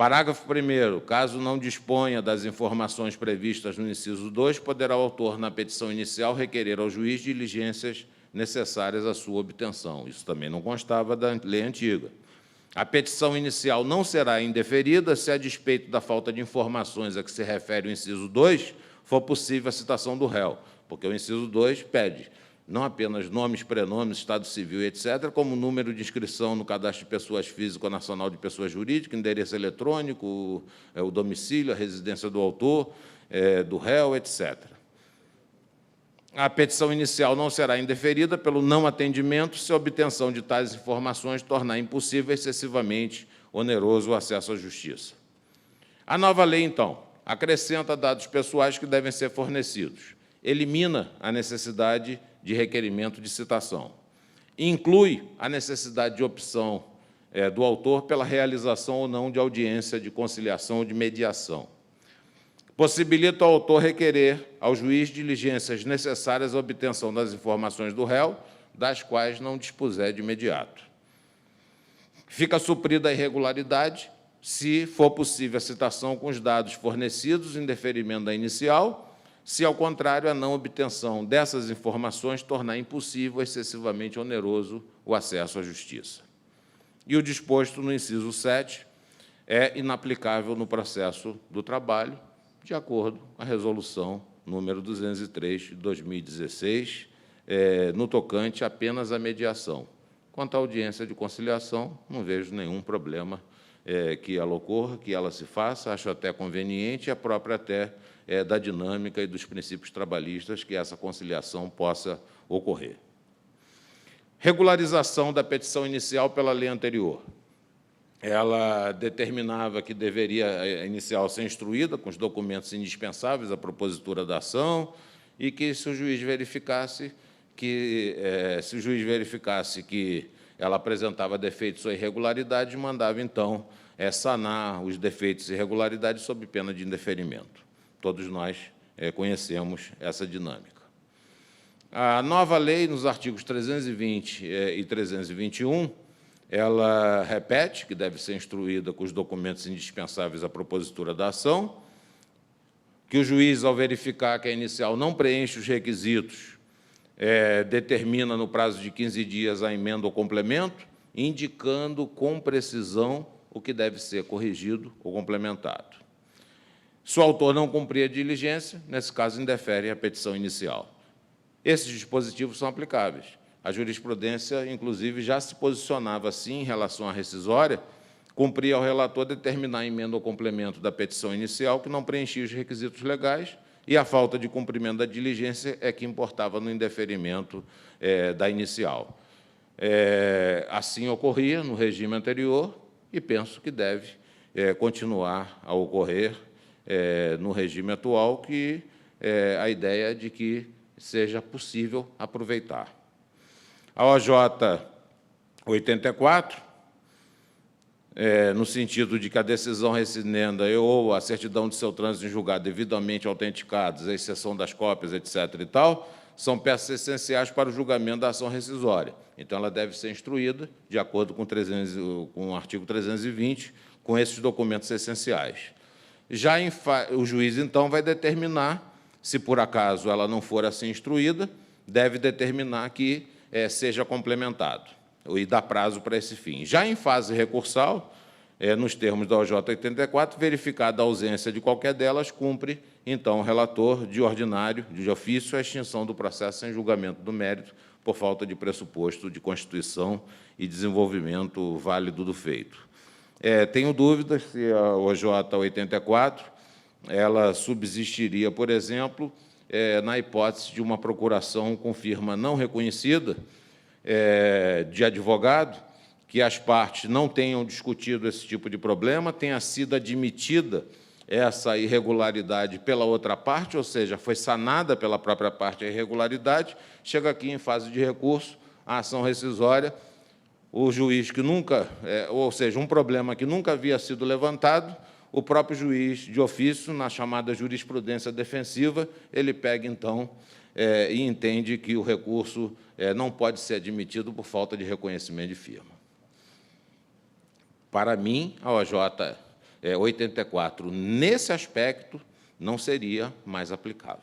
Parágrafo 1º. Caso não disponha das informações previstas no inciso 2, poderá o autor, na petição inicial, requerer ao juiz diligências necessárias à sua obtenção. Isso também não constava da lei antiga. A petição inicial não será indeferida se, a despeito da falta de informações a que se refere o inciso 2, for possível a citação do réu, porque o inciso 2 pede não apenas nomes, prenomes, estado civil, etc., como número de inscrição no cadastro de pessoas físicas ou nacional de pessoas jurídicas, endereço eletrônico, o domicílio, a residência do autor, do réu, etc. A petição inicial não será indeferida pelo não atendimento se a obtenção de tais informações tornar impossível excessivamente oneroso o acesso à justiça. A nova lei, então, acrescenta dados pessoais que devem ser fornecidos, elimina a necessidade de requerimento de citação, inclui a necessidade de opção do autor pela realização ou não de audiência de conciliação ou de mediação, possibilita ao autor requerer ao juiz diligências necessárias à obtenção das informações do réu, das quais não dispuser de imediato. Fica suprida a irregularidade se for possível a citação com os dados fornecidos em deferimento da inicial, se, ao contrário, a não obtenção dessas informações tornar impossível, excessivamente oneroso, o acesso à justiça. E o disposto no inciso 7 é inaplicável no processo do trabalho, de acordo com a resolução número 203 de 2016, no tocante apenas à mediação. Quanto à audiência de conciliação, não vejo nenhum problema que ela ocorra, que ela se faça, acho até conveniente, a própria até da dinâmica e dos princípios trabalhistas que essa conciliação possa ocorrer. Regularização da petição inicial pela lei anterior. Ela determinava que deveria a inicial ser instruída com os documentos indispensáveis à propositura da ação e que, se o juiz verificasse que ela apresentava defeitos ou irregularidades, mandava, então, sanar os defeitos e irregularidades sob pena de indeferimento. Todos nós conhecemos essa dinâmica. A nova lei, nos artigos 320 e 321, ela repete que deve ser instruída com os documentos indispensáveis à propositura da ação, que o juiz, ao verificar que a inicial não preenche os requisitos, determina, no prazo de 15 dias, a emenda ou complemento, indicando com precisão o que deve ser corrigido ou complementado. Se o autor não cumprir a diligência, nesse caso, indefere a petição inicial. Esses dispositivos são aplicáveis. A jurisprudência, inclusive, já se posicionava assim em relação à rescisória, cumpria ao relator determinar a emenda ou complemento da petição inicial que não preenchia os requisitos legais e a falta de cumprimento da diligência é que importava no indeferimento da inicial. Assim ocorria no regime anterior e penso que deve continuar a ocorrer no regime atual, que a ideia é de que seja possível aproveitar. A OJ 84, no sentido de que a decisão rescindenda ou a certidão de seu trânsito em julgado devidamente autenticados, à exceção das cópias, etc. e tal, são peças essenciais para o julgamento da ação rescisória. Então, ela deve ser instruída, de acordo com o artigo 320, com esses documentos essenciais. Já o juiz, então, vai determinar, se por acaso ela não for assim instruída, deve determinar que seja complementado e dar prazo para esse fim. Já em fase recursal, nos termos da OJ 84, verificada a ausência de qualquer delas, cumpre, então, o relator, de ordinário, de ofício, a extinção do processo sem julgamento do mérito, por falta de pressuposto de constituição e desenvolvimento válido do feito. Tenho dúvidas se a OJ 84 ela subsistiria, por exemplo, na hipótese de uma procuração com firma não reconhecida de advogado, que as partes não tenham discutido esse tipo de problema, tenha sido admitida essa irregularidade pela outra parte, ou seja, foi sanada pela própria parte a irregularidade, chega aqui em fase de recurso, a ação rescisória, o juiz que nunca, ou seja, um problema que nunca havia sido levantado, o próprio juiz de ofício, na chamada jurisprudência defensiva, ele pega, então, e entende que o recurso não pode ser admitido por falta de reconhecimento de firma. Para mim, a OJ 84, nesse aspecto, não seria mais aplicável,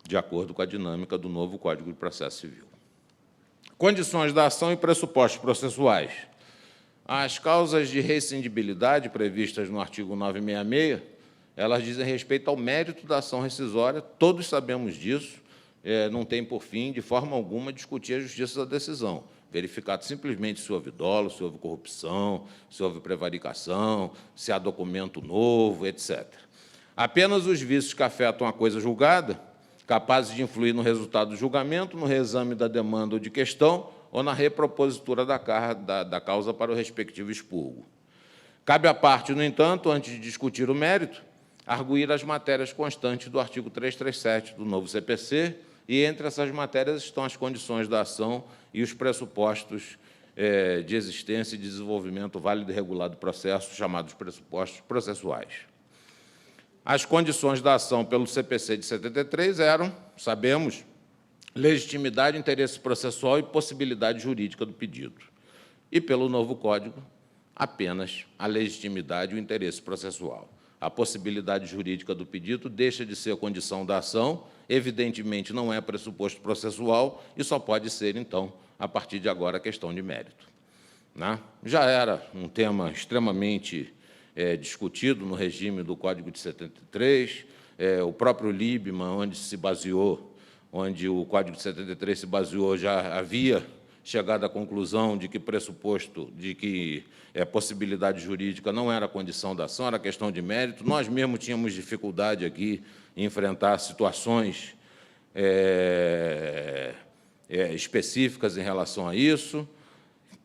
de acordo com a dinâmica do novo Código de Processo Civil. Condições da ação e pressupostos processuais. As causas de rescindibilidade previstas no artigo 966, elas dizem respeito ao mérito da ação rescisória, todos sabemos disso, não tem por fim, de forma alguma, discutir a justiça da decisão, verificado simplesmente se houve dolo, se houve corrupção, se houve prevaricação, se há documento novo, etc. Apenas os vícios que afetam a coisa julgada, capazes de influir no resultado do julgamento, no reexame da demanda ou de questão, ou na repropositura da causa para o respectivo expurgo. Cabe à parte, no entanto, antes de discutir o mérito, arguir as matérias constantes do artigo 337 do novo CPC, e entre essas matérias estão as condições da ação e os pressupostos de existência e desenvolvimento válido e regular do processo, chamados pressupostos processuais. As condições da ação pelo CPC de 73 eram, sabemos, legitimidade, interesse processual e possibilidade jurídica do pedido. E, pelo novo Código, apenas a legitimidade e o interesse processual. A possibilidade jurídica do pedido deixa de ser condição da ação, evidentemente não é pressuposto processual e só pode ser, então, a partir de agora, questão de mérito. Né? Já era um tema extremamente discutido no regime do Código de 73, o próprio Liebman, onde o Código de 73 se baseou, já havia chegado à conclusão de que possibilidade jurídica não era condição da ação, era questão de mérito. Nós mesmos tínhamos dificuldade aqui em enfrentar situações específicas em relação a isso,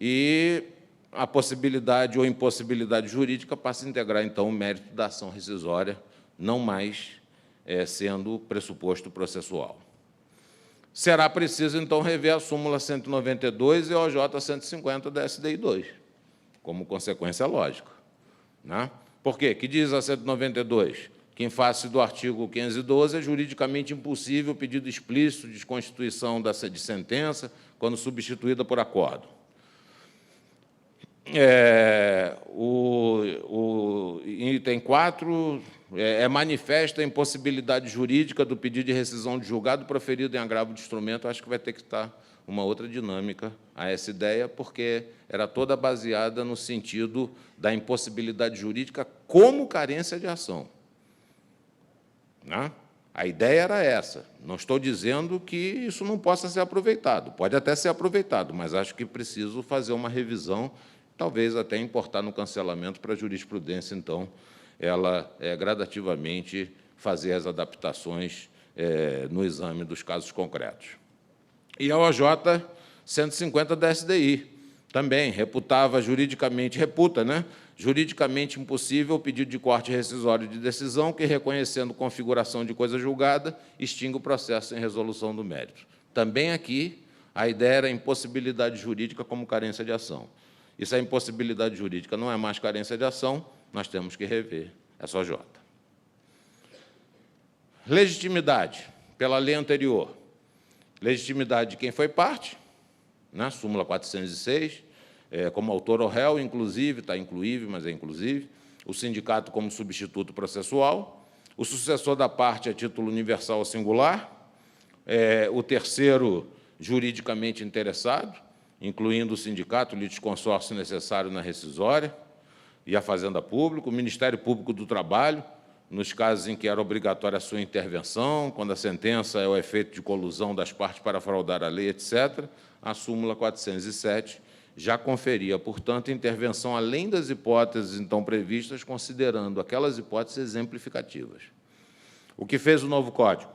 e a possibilidade ou impossibilidade jurídica passa a integrar, então, o mérito da ação rescisória, não mais sendo pressuposto processual. Será preciso, então, rever a súmula 192 e a OJ 150 da SDI 2, como consequência lógica. Né? Por quê? Que diz a 192? Que, em face do artigo 512, é juridicamente impossível o pedido explícito de desconstituição de sentença quando substituída por acordo. O item 4 é manifesta a impossibilidade jurídica do pedido de rescisão de julgado proferido em agravo de instrumento. Acho que vai ter que estar uma outra dinâmica a essa ideia, porque era toda baseada no sentido da impossibilidade jurídica como carência de ação. Né? A ideia era essa. Não estou dizendo que isso não possa ser aproveitado. Pode até ser aproveitado, mas acho que preciso fazer uma revisão, talvez até importar no cancelamento para a jurisprudência, então, ela gradativamente fazer as adaptações no exame dos casos concretos. E a OJ 150 da SDI também reputa, né? Juridicamente impossível o pedido de corte rescisório de decisão que, reconhecendo configuração de coisa julgada, extingue o processo em resolução do mérito. Também aqui, a ideia era a impossibilidade jurídica como carência de ação. E se a impossibilidade jurídica não é mais carência de ação, nós temos que rever essa OJ. Legitimidade, pela lei anterior. Legitimidade de quem foi parte, né? Súmula 406, como autor ou réu, inclusive, está incluível, mas é inclusive, o sindicato como substituto processual, o sucessor da parte a título universal ou singular, o terceiro juridicamente interessado, incluindo o sindicato, o litisconsórcio necessário na rescisória e a Fazenda Pública, o Ministério Público do Trabalho, nos casos em que era obrigatória a sua intervenção, quando a sentença é o efeito de colusão das partes para fraudar a lei, etc., a súmula 407 já conferia, portanto, intervenção além das hipóteses então previstas, considerando aquelas hipóteses exemplificativas. O que fez o novo Código?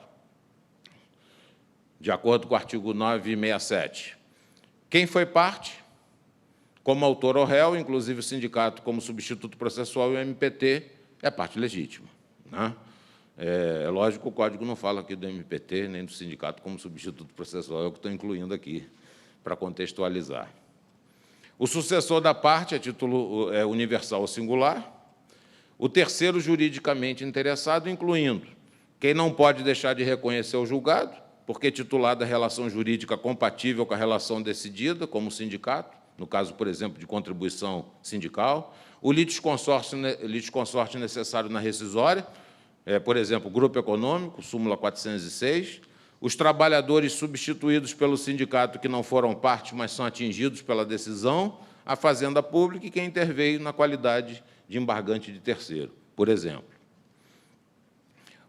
De acordo com o artigo 967, quem foi parte, como autor ou réu, inclusive o sindicato como substituto processual e o MPT, é parte legítima. Né? É lógico que o Código não fala aqui do MPT, nem do sindicato como substituto processual, é o que estou incluindo aqui, para contextualizar. O sucessor da parte, a título universal ou singular, o terceiro juridicamente interessado, incluindo quem não pode deixar de reconhecer o julgado, porque titular da relação jurídica compatível com a relação decidida, como o sindicato, no caso, por exemplo, de contribuição sindical, o litisconsorte necessário na rescisória, por exemplo, grupo econômico, súmula 406, os trabalhadores substituídos pelo sindicato que não foram parte, mas são atingidos pela decisão, a Fazenda Pública e quem interveio na qualidade de embargante de terceiro, por exemplo.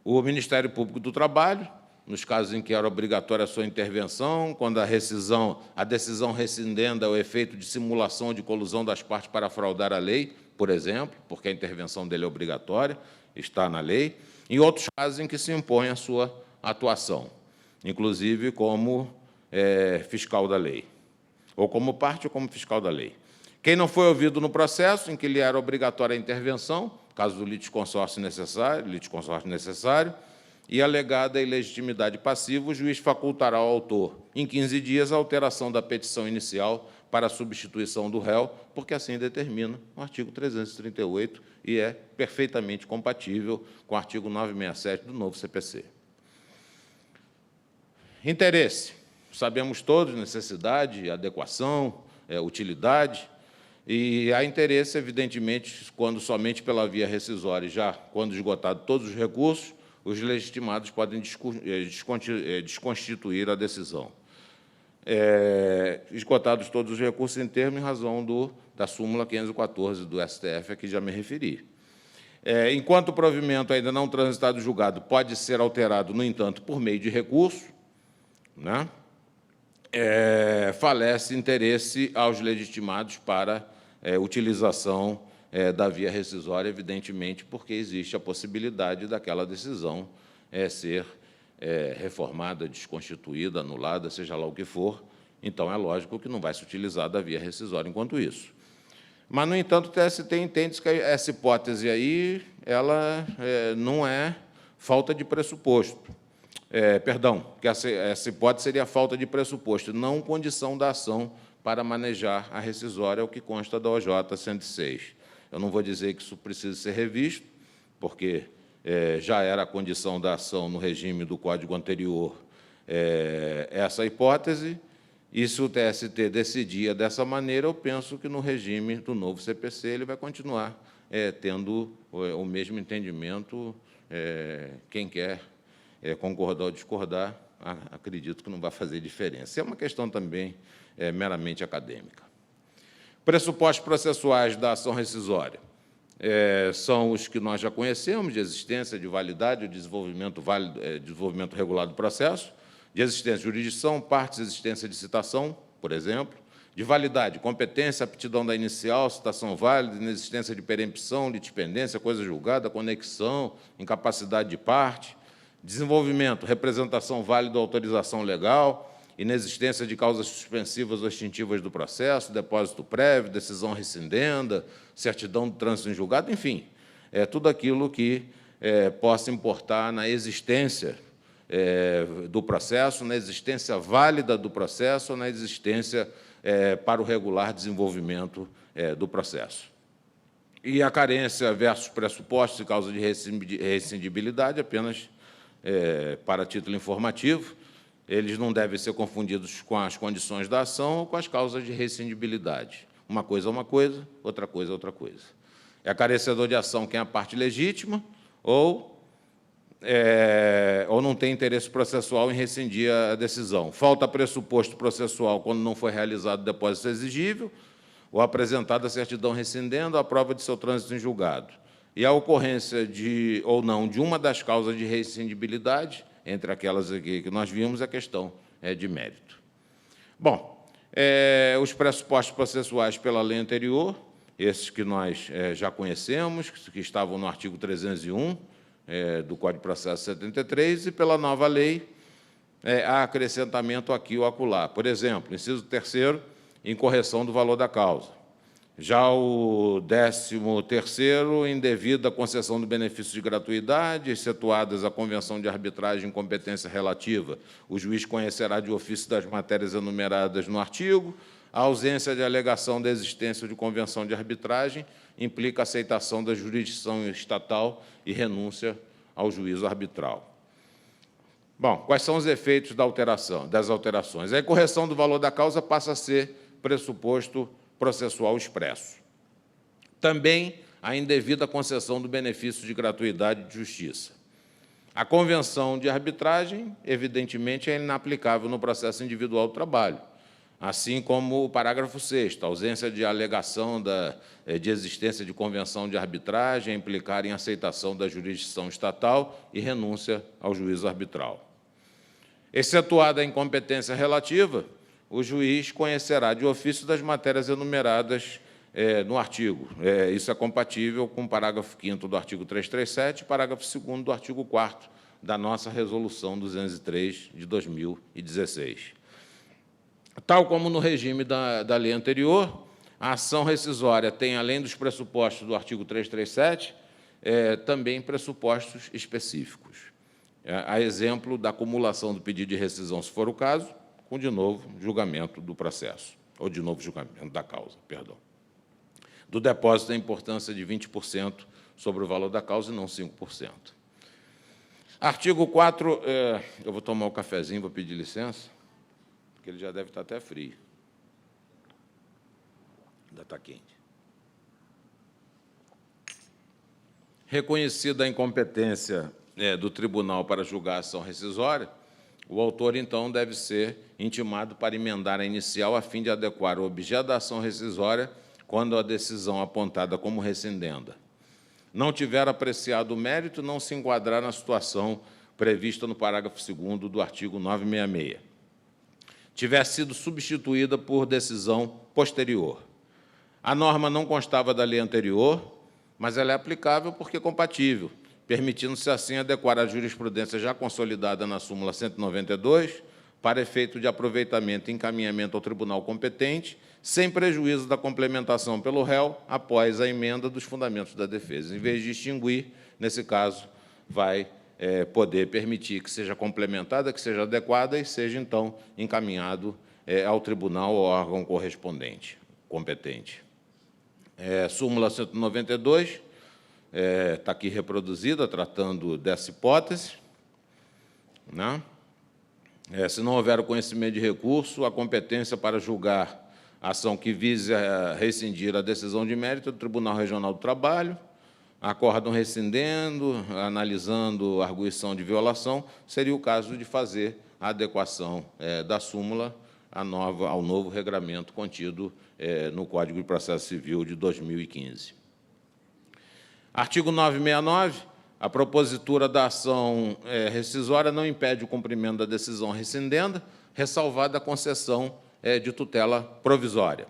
O Ministério Público do Trabalho, nos casos em que era obrigatória a sua intervenção, quando a decisão rescindenda é o efeito de simulação ou de colusão das partes para fraudar a lei, por exemplo, porque a intervenção dele é obrigatória, está na lei, em outros casos em que se impõe a sua atuação, inclusive como fiscal da lei, ou como parte ou como fiscal da lei. Quem não foi ouvido no processo em que lhe era obrigatória a intervenção, caso do litisconsorte necessário, e alegada a ilegitimidade passiva, o juiz facultará ao autor, em 15 dias, a alteração da petição inicial para a substituição do réu, porque assim determina o artigo 338 e é perfeitamente compatível com o artigo 967 do novo CPC. Interesse. Sabemos todos, necessidade, adequação, utilidade, e há interesse, evidentemente, quando somente pela via rescisória, já quando esgotado todos os recursos, os legitimados podem desconstituir a decisão. Esgotados todos os recursos em termo em razão da súmula 514 do STF, a que já me referi. Enquanto o provimento ainda não transitado julgado pode ser alterado, no entanto, por meio de recurso, né? Falece interesse aos legitimados para utilização da via rescisória, evidentemente, porque existe a possibilidade daquela decisão ser reformada, desconstituída, anulada, seja lá o que for. Então, é lógico que não vai se utilizar da via rescisória enquanto isso. Mas, no entanto, o TST entende que essa hipótese aí ela não é falta de pressuposto. Perdão, que essa hipótese seria falta de pressuposto, não condição da ação para manejar a rescisória, o que consta da OJ 106. Eu não vou dizer que isso precisa ser revisto, porque já era a condição da ação no regime do Código anterior essa hipótese, e se o TST decidia dessa maneira, eu penso que no regime do novo CPC ele vai continuar tendo o mesmo entendimento. Quem quer concordar ou discordar, acredito que não vai fazer diferença. É uma questão também meramente acadêmica. Pressupostos processuais da ação rescisória são os que nós já conhecemos, de existência, de validade, de desenvolvimento válido, desenvolvimento regular do processo, de existência de jurisdição, partes, existência de citação, por exemplo, de validade, competência, aptidão da inicial, citação válida, inexistência de perempção, litispendência, coisa julgada, conexão, incapacidade de parte, desenvolvimento, representação válida, autorização legal, inexistência de causas suspensivas ou extintivas do processo, depósito prévio, decisão rescindenda, certidão do trânsito em julgado, enfim, tudo aquilo que possa importar na existência do processo, na existência válida do processo, ou na existência para o regular desenvolvimento do processo. E a carência versus pressupostos e causa de rescindibilidade, apenas para título informativo, eles não devem ser confundidos com as condições da ação ou com as causas de rescindibilidade. Uma coisa é uma coisa, outra coisa é outra coisa. É carecedor de ação quem é a parte legítima ou não tem interesse processual em rescindir a decisão. Falta pressuposto processual quando não foi realizado o depósito exigível ou apresentada a certidão rescindendo a prova de seu trânsito em julgado. E a ocorrência ou não de uma das causas de rescindibilidade, entre aquelas aqui que nós vimos, a questão de mérito. Bom, os pressupostos processuais pela lei anterior, esses que nós já conhecemos, que estavam no artigo 301 do Código de Processo 73, e pela nova lei, há acrescentamento aqui ou acolá. Por exemplo, inciso 3º, incorreção do valor da causa. Já o 13º, indevida concessão do benefício de gratuidade, excetuadas a convenção de arbitragem em competência relativa, o juiz conhecerá de ofício das matérias enumeradas no artigo. A ausência de alegação da existência de convenção de arbitragem implica aceitação da jurisdição estatal e renúncia ao juízo arbitral. Bom, quais são os efeitos das alterações? A incorreção do valor da causa passa a ser pressuposto processual expresso. Também a indevida concessão do benefício de gratuidade de justiça. A convenção de arbitragem, evidentemente, é inaplicável no processo individual do trabalho, assim como o parágrafo 6º, a ausência de alegação de existência de convenção de arbitragem implicar em aceitação da jurisdição estatal e renúncia ao juízo arbitral. Excetuada a incompetência relativa, o juiz conhecerá de ofício das matérias enumeradas no artigo. Isso é compatível com o parágrafo 5º do artigo 337 e parágrafo 2º do artigo 4º da nossa Resolução 203, de 2016. Tal como no regime da lei anterior, a ação rescisória tem, além dos pressupostos do artigo 337, também pressupostos específicos. A exemplo da acumulação do pedido de rescisão, se for o caso, com, de novo, julgamento do processo, ou, de novo, julgamento da causa, perdão. Do depósito, a importância de 20% sobre o valor da causa e não 5%. Artigo 4, eu vou tomar um cafezinho, vou pedir licença, porque ele já deve estar até frio. Ainda está quente. Reconhecida a incompetência do tribunal para julgar a ação rescisória, o autor, então, deve ser intimado para emendar a inicial a fim de adequar o objeto da ação rescisória quando a decisão apontada como rescindenda não tiver apreciado o mérito, não se enquadrar na situação prevista no parágrafo 2º do artigo 966. Tiver sido substituída por decisão posterior. A norma não constava da lei anterior, mas ela é aplicável porque é compatível, permitindo-se, assim, adequar a jurisprudência já consolidada na súmula 192 para efeito de aproveitamento e encaminhamento ao tribunal competente, sem prejuízo da complementação pelo réu após a emenda dos fundamentos da defesa. Em vez de extinguir, nesse caso, vai poder permitir que seja complementada, que seja adequada e seja, então, encaminhado ao tribunal ou órgão correspondente, competente. Súmula 192, está aqui reproduzida, tratando dessa hipótese. Né? Se não houver o conhecimento de recurso, a competência para julgar a ação que vise a rescindir a decisão de mérito do Tribunal Regional do Trabalho, acórdão rescindendo, analisando a arguição de violação, seria o caso de fazer a adequação da súmula ao novo regramento contido no Código de Processo Civil de 2015. Artigo 969, a propositura da ação rescisória não impede o cumprimento da decisão rescindenda, ressalvada a concessão de tutela provisória.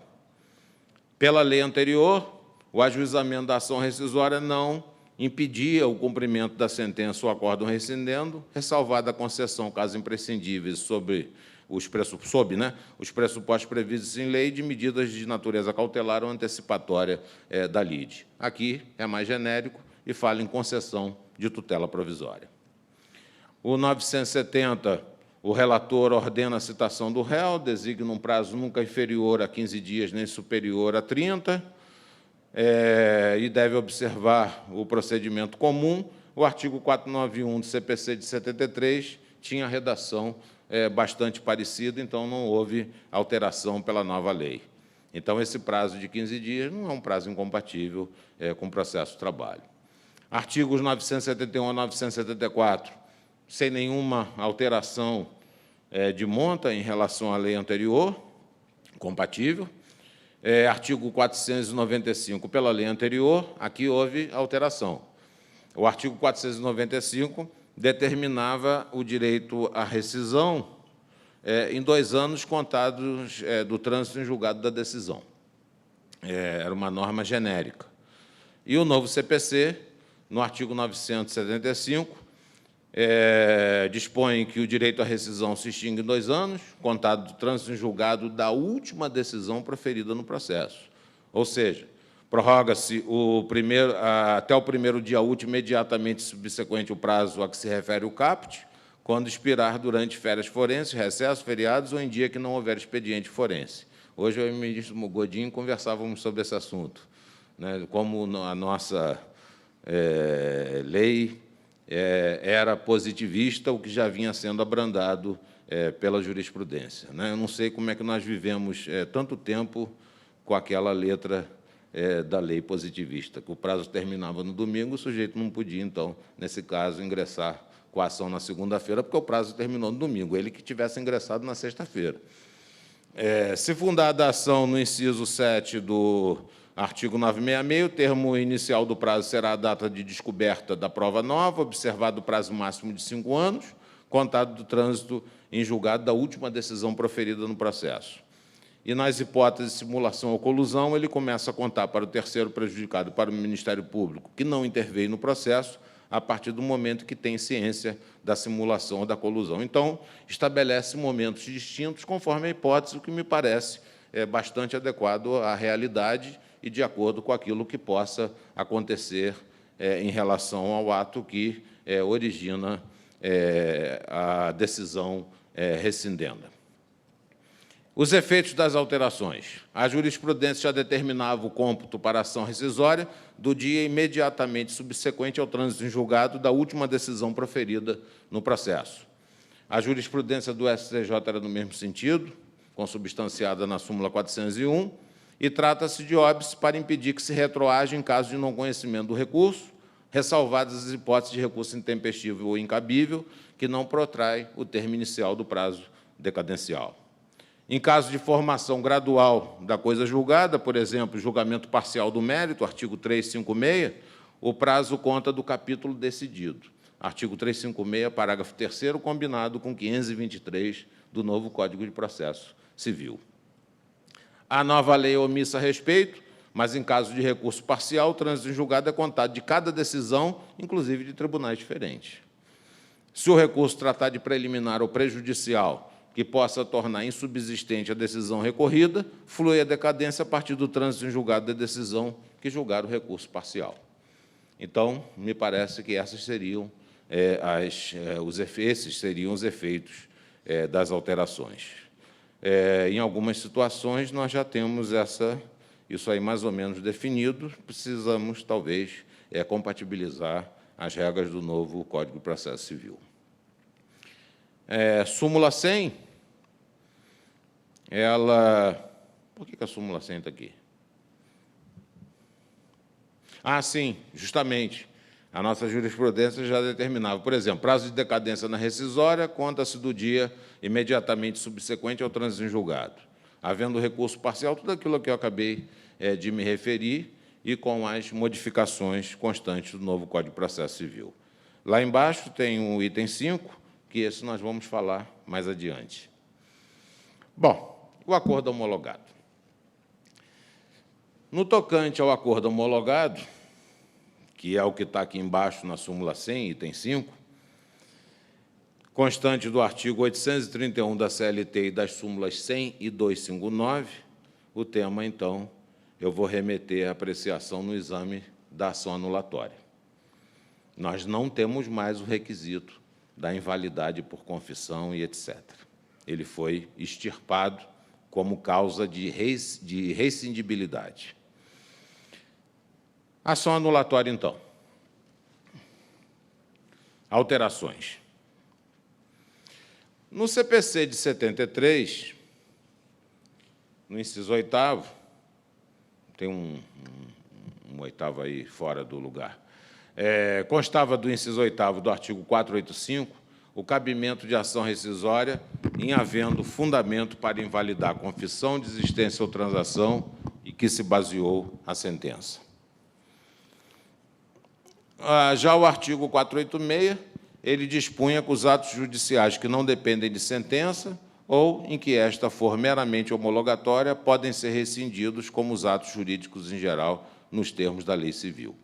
Pela lei anterior, o ajuizamento da ação rescisória não impedia o cumprimento da sentença ou acórdão rescindendo, ressalvada a concessão, caso imprescindíveis, sob os pressupostos previstos em lei de medidas de natureza cautelar ou antecipatória da lide. Aqui é mais genérico e fala em concessão de tutela provisória. O 970, o relator ordena a citação do réu, designa um prazo nunca inferior a 15 dias, nem superior a 30, e deve observar o procedimento comum. O artigo 491 do CPC de 73 tinha redação bastante parecida, então não houve alteração pela nova lei. Então, esse prazo de 15 dias não é um prazo incompatível com o processo de trabalho. Artigos 971 a 974, sem nenhuma alteração de monta em relação à lei anterior, compatível. Artigo 495, pela lei anterior, aqui houve alteração. O artigo 495 determinava o direito à rescisão em 2 anos contados do trânsito em julgado da decisão. Era uma norma genérica. E o novo CPC, no artigo 975, dispõe que o direito à rescisão se extingue em 2 anos, contado do trânsito em julgado da última decisão proferida no processo. Ou seja, prorroga-se até o primeiro dia útil, imediatamente subsequente o prazo a que se refere o caput, quando expirar durante férias forenses, recessos, feriados ou em dia que não houver expediente forense. Hoje, eu e o ministro Godinho conversávamos sobre esse assunto, né, como a nossa lei era positivista, o que já vinha sendo abrandado pela jurisprudência. Né? Eu não sei como é que nós vivemos tanto tempo com aquela letra da lei positivista, que o prazo terminava no domingo, o sujeito não podia, então, nesse caso, ingressar com a ação na segunda-feira, porque o prazo terminou no domingo, ele que tivesse ingressado na sexta-feira. Se fundada a ação no inciso 7 do artigo 966, o termo inicial do prazo será a data de descoberta da prova nova, observado o prazo máximo de 5 anos, contado do trânsito em julgado da última decisão proferida no processo. E, nas hipóteses de simulação ou colusão, ele começa a contar para o terceiro prejudicado, para o Ministério Público, que não interveio no processo, a partir do momento que tem ciência da simulação ou da colusão. Então, estabelece momentos distintos conforme a hipótese, o que me parece bastante adequado à realidade e de acordo com aquilo que possa acontecer em relação ao ato que origina a decisão rescindenda. Os efeitos das alterações. A jurisprudência já determinava o cômputo para a ação rescisória do dia imediatamente subsequente ao trânsito em julgado da última decisão proferida no processo. A jurisprudência do STJ era no mesmo sentido, consubstanciada na súmula 401, e trata-se de óbice para impedir que se retroaja em caso de não conhecimento do recurso, ressalvadas as hipóteses de recurso intempestivo ou incabível, que não protrai o termo inicial do prazo decadencial. Em caso de formação gradual da coisa julgada, por exemplo, julgamento parcial do mérito, artigo 356, o prazo conta do capítulo decidido. Artigo 356, parágrafo 3º, combinado com 523 do novo Código de Processo Civil. A nova lei omissa a respeito, mas, em caso de recurso parcial, o trânsito em julgado é contado de cada decisão, inclusive de tribunais diferentes. Se o recurso tratar de preliminar ou prejudicial, que possa tornar insubsistente a decisão recorrida, flui a decadência a partir do trânsito em julgado da decisão que julgar o recurso parcial. Então, me parece que esses seriam esses seriam os efeitos das alterações. Em algumas situações, nós já temos isso aí mais ou menos definido, precisamos, talvez, compatibilizar as regras do novo Código de Processo Civil. Súmula 100, Por que a súmula 100 está aqui? Sim, justamente. A nossa jurisprudência já determinava, por exemplo, prazo de decadência na rescisória conta-se do dia imediatamente subsequente ao trânsito em julgado. Havendo recurso parcial, tudo aquilo que eu acabei de me referir e com as modificações constantes do novo Código de Processo Civil. Lá embaixo tem o item 5, que esse nós vamos falar mais adiante. Bom, o acordo homologado. No tocante ao acordo homologado, que é o que está aqui embaixo na súmula 100, item 5, constante do artigo 831 da CLT e das súmulas 100 e 259, o tema, então, eu vou remeter à apreciação no exame da ação anulatória. Nós não temos mais o requisito da invalidade por confissão e etc. Ele foi extirpado como causa de rescindibilidade. Ação anulatória, então. Alterações. No CPC de 73, no inciso 8º, tem um oitavo aí fora do lugar, constava do inciso 8º do artigo 485 o cabimento de ação rescisória em havendo fundamento para invalidar a confissão, desistência ou transação e que se baseou a sentença. Já o artigo 486, ele dispunha que os atos judiciais que não dependem de sentença ou em que esta for meramente homologatória podem ser rescindidos como os atos jurídicos em geral nos termos da lei civil.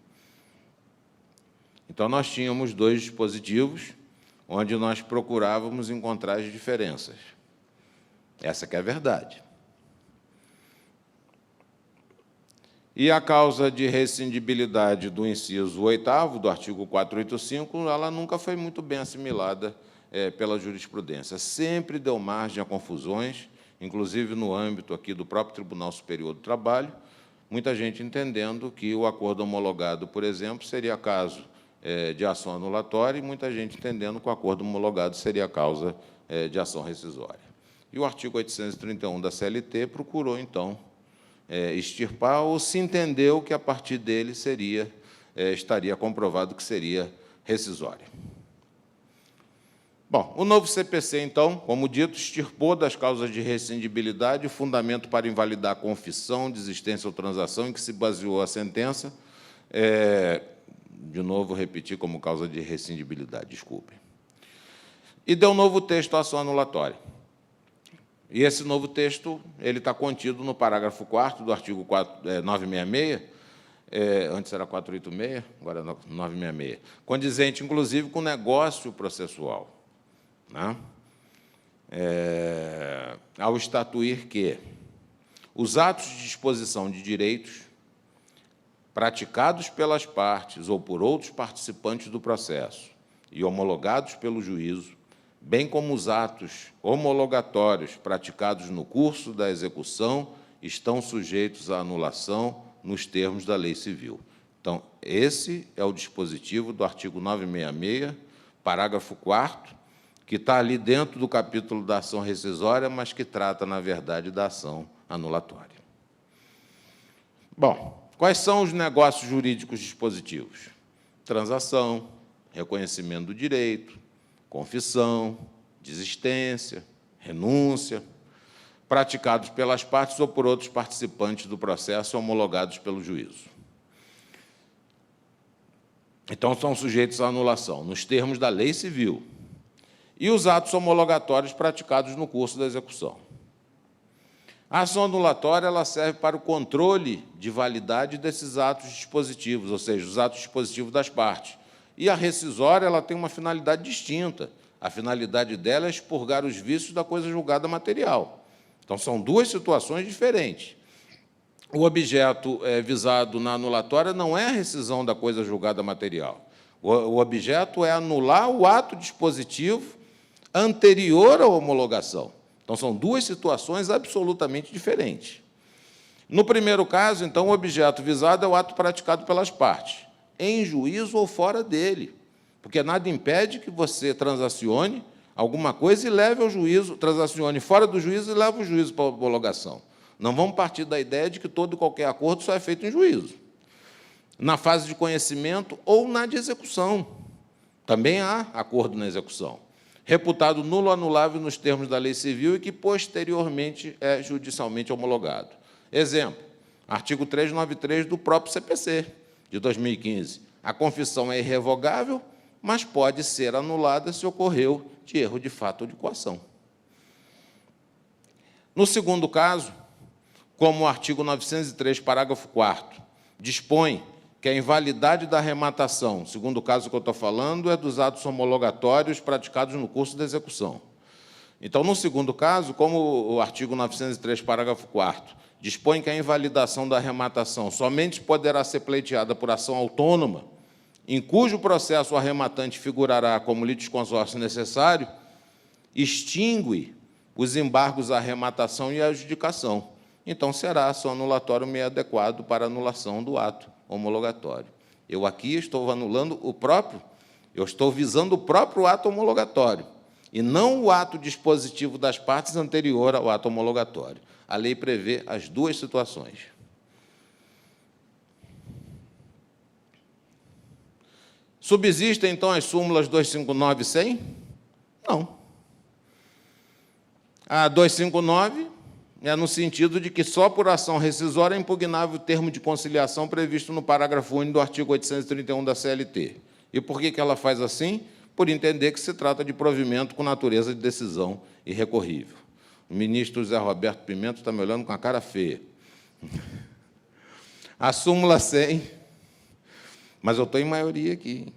Então, nós tínhamos dois dispositivos onde nós procurávamos encontrar as diferenças. Essa que é a verdade. E a causa de rescindibilidade do inciso 8º do artigo 485, ela nunca foi muito bem assimilada pela jurisprudência. Sempre deu margem a confusões, inclusive no âmbito aqui do próprio Tribunal Superior do Trabalho, muita gente entendendo que o acordo homologado, por exemplo, seria caso de ação anulatória e muita gente entendendo que o acordo homologado seria causa de ação rescisória. E o artigo 831 da CLT procurou, então, extirpar, ou se entendeu que, a partir dele, estaria comprovado que seria rescisória. Bom, o novo CPC, então, como dito, extirpou das causas de rescindibilidade o fundamento para invalidar a confissão, desistência ou transação em que se baseou a sentença. De novo, repetir como causa de rescindibilidade, desculpem. E deu um novo texto à ação anulatória. E esse novo texto ele está contido no parágrafo 4º do artigo 966, antes era 486, agora é 966, condizente, inclusive, com o negócio processual, né? Ao estatuir que os atos de disposição de direitos praticados pelas partes ou por outros participantes do processo e homologados pelo juízo, bem como os atos homologatórios praticados no curso da execução, estão sujeitos à anulação nos termos da lei civil. Então, esse é o dispositivo do artigo 966, parágrafo 4º, que está ali dentro do capítulo da ação rescisória, mas que trata, na verdade, da ação anulatória. Bom, quais são os negócios jurídicos dispositivos? Transação, reconhecimento do direito, confissão, desistência, renúncia, praticados pelas partes ou por outros participantes do processo homologados pelo juízo. Então, são sujeitos à anulação, nos termos da lei civil, e os atos homologatórios praticados no curso da execução. A ação anulatória ela serve para o controle de validade desses atos dispositivos, ou seja, os atos dispositivos das partes. E a rescisória ela tem uma finalidade distinta. A finalidade dela é expurgar os vícios da coisa julgada material. Então, são duas situações diferentes. O objeto visado na anulatória não é a rescisão da coisa julgada material. O objeto é anular o ato dispositivo anterior à homologação. Então, são duas situações absolutamente diferentes. No primeiro caso, então, o objeto visado é o ato praticado pelas partes, em juízo ou fora dele, porque nada impede que você transacione alguma coisa e leve ao juízo, transacione fora do juízo e leve o juízo para a homologação. Não vamos partir da ideia de que todo e qualquer acordo só é feito em juízo. Na fase de conhecimento ou na de execução. Também há acordo na execução. Reputado nulo ou anulável nos termos da lei civil e que, posteriormente, é judicialmente homologado. Exemplo, artigo 393 do próprio CPC, de 2015. A confissão é irrevogável, mas pode ser anulada se ocorreu de erro de fato ou de coação. No segundo caso, como o artigo 903, parágrafo 4º, dispõe que a invalidade da arrematação, segundo o caso que eu estou falando, é dos atos homologatórios praticados no curso da execução. Então, no segundo caso, como o artigo 903, parágrafo 4º, dispõe que a invalidação da arrematação somente poderá ser pleiteada por ação autônoma, em cujo processo o arrematante figurará como litisconsórcio necessário, extingue os embargos à arrematação e à adjudicação. Então, será a ação anulatória o meio adequado para a anulação do ato homologatório. Eu aqui estou anulando eu estou visando o próprio ato homologatório, e não o ato dispositivo das partes anterior ao ato homologatório. A lei prevê as duas situações. Subsistem, então, as súmulas 259 e 100? Não. A 259 é no sentido de que só por ação rescisória é impugnável o termo de conciliação previsto no parágrafo único do artigo 831 da CLT. E por que ela faz assim? Por entender que se trata de provimento com natureza de decisão irrecorrível. O ministro José Roberto Pimenta está me olhando com a cara feia. A súmula 100, mas eu estou em maioria aqui.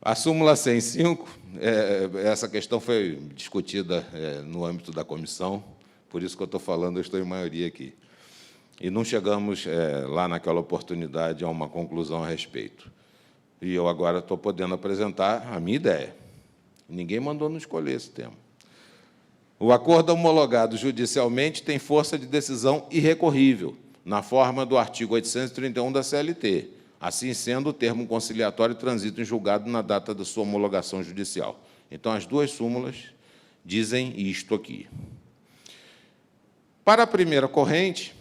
A súmula 105, essa questão foi discutida no âmbito da comissão, por isso que eu estou falando, eu estou em maioria aqui. E não chegamos, lá naquela oportunidade, a uma conclusão a respeito. E eu agora estou podendo apresentar a minha ideia. Ninguém mandou nos escolher esse tema. O acordo homologado judicialmente tem força de decisão irrecorrível, na forma do artigo 831 da CLT, assim sendo o termo conciliatório transito em julgado na data da sua homologação judicial. Então, as duas súmulas dizem isto aqui. Para a primeira corrente,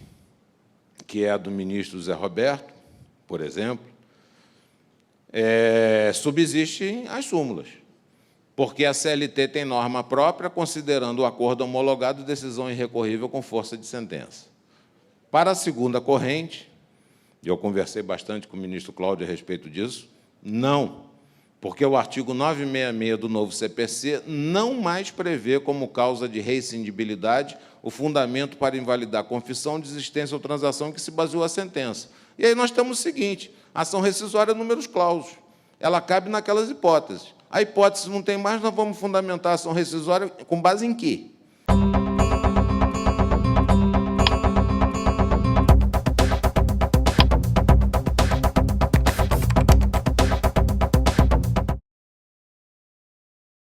que é a do ministro Zé Roberto, por exemplo, subsistem as súmulas, porque a CLT tem norma própria, considerando o acordo homologado decisão irrecorrível com força de sentença. Para a segunda corrente, e eu conversei bastante com o ministro Cláudio a respeito disso, não, porque o artigo 966 do novo CPC não mais prevê como causa de rescindibilidade o fundamento para invalidar confissão, desistência ou transação que se baseou a sentença. E aí nós temos o seguinte: ação rescisória números clausus. Ela cabe naquelas hipóteses. A hipótese não tem mais, nós vamos fundamentar a ação rescisória com base em quê?